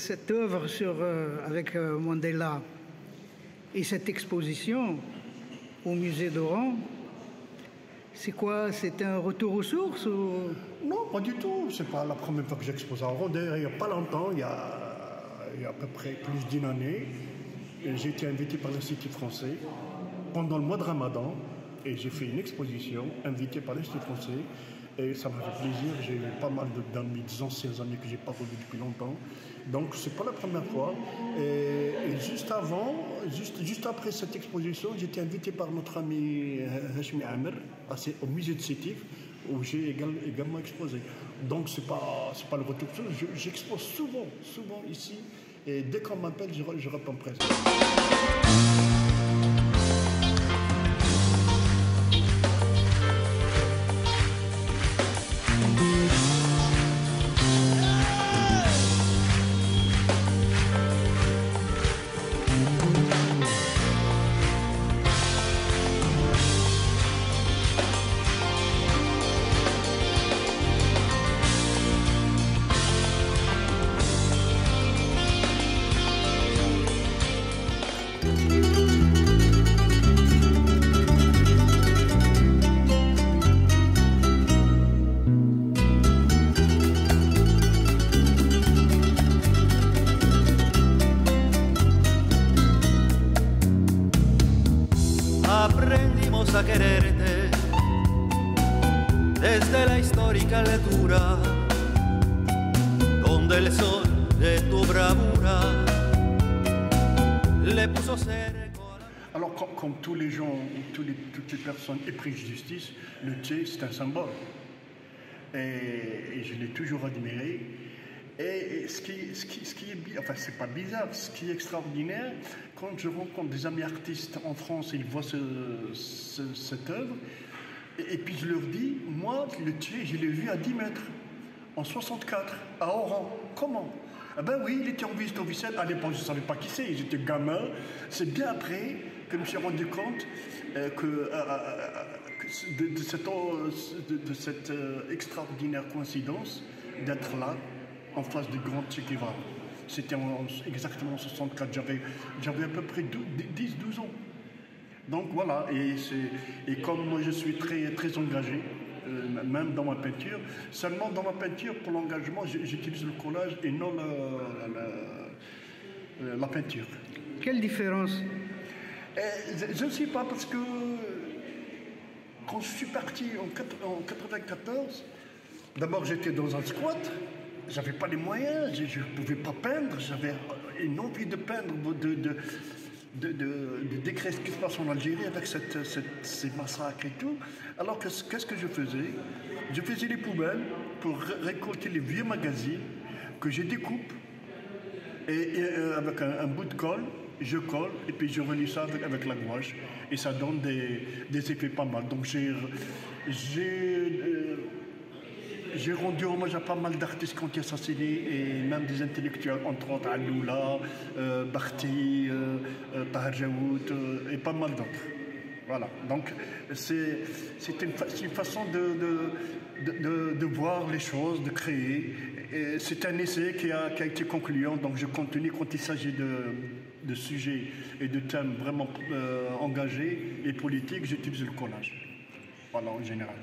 cette œuvre avec Mandela et cette exposition au musée d'Oran, c'est quoi? C'est un retour aux sources ou... Non, pas du tout. C'est pas la première fois que j'expose à Oran. D'ailleurs, il n'y a pas longtemps, il y a à peu près plus d'une année, j'ai été invité par l'Institut français pendant le mois de Ramadan et j'ai fait une exposition invitée par l'Institut français. Et ça m'a fait plaisir, j'ai eu pas mal d'amis, des anciens amis que je n'ai pas revus depuis longtemps. Donc c'est pas la première fois. Et juste après cette exposition, j'ai été invité par notre ami Hachmi Amer au musée de Sétif, où j'ai également exposé. Donc c'est pas le retour. J'expose souvent ici. Et dès qu'on m'appelle, je réponds presque. Aprendimos a quererte desde la histórica lectura, donde el sol de tu bravura le puso cerco. Alors, comme tous les gens, toutes les personnes éprises de justice, le Tché, c'est un symbole. Et je l'ai toujours admiré. Et ce qui est, enfin, c'est pas bizarre, ce qui est extraordinaire, quand je rencontre des amis artistes en France, ils voient cette œuvre, et puis je leur dis, moi, le Tché, je l'ai vu à 10 mètres, en 64, à Oran. Comment? Ah ben oui, il était en visite officielle. À l'époque, je ne savais pas qui c'est, j'étais gamin. C'est bien après que je me suis rendu compte de cette extraordinaire coïncidence d'être là, en face du grand Che Guevara. C'était exactement en 64, j'avais à peu près 10-12 ans. Donc voilà, et comme moi je suis très, très engagé, même dans ma peinture, seulement dans ma peinture, pour l'engagement, j'utilise le collage et non la peinture. Quelle différence? Je ne sais pas, parce que quand je suis parti en 94, d'abord j'étais dans un squat, j'avais pas les moyens, je ne pouvais pas peindre, j'avais une envie de peindre, de décrire ce qui se passe en Algérie avec ces massacres et tout. Alors qu'est-ce que je faisais? Je faisais les poubelles pour récolter les vieux magazines que je découpe et avec un bout de colle, je colle et puis je relis ça avec la gouache et ça donne des effets pas mal. Donc j'ai rendu hommage à pas mal d'artistes qui ont été assassinés et même des intellectuels, entre autres Aloula, Barti, Tahar Jaout et pas mal d'autres. Voilà, donc c'est une façon de voir les choses, de créer. C'est un essai qui a été concluant, donc je continue quand il s'agit de sujets et de thèmes vraiment engagés et politiques, j'utilise le collage. Voilà, en général.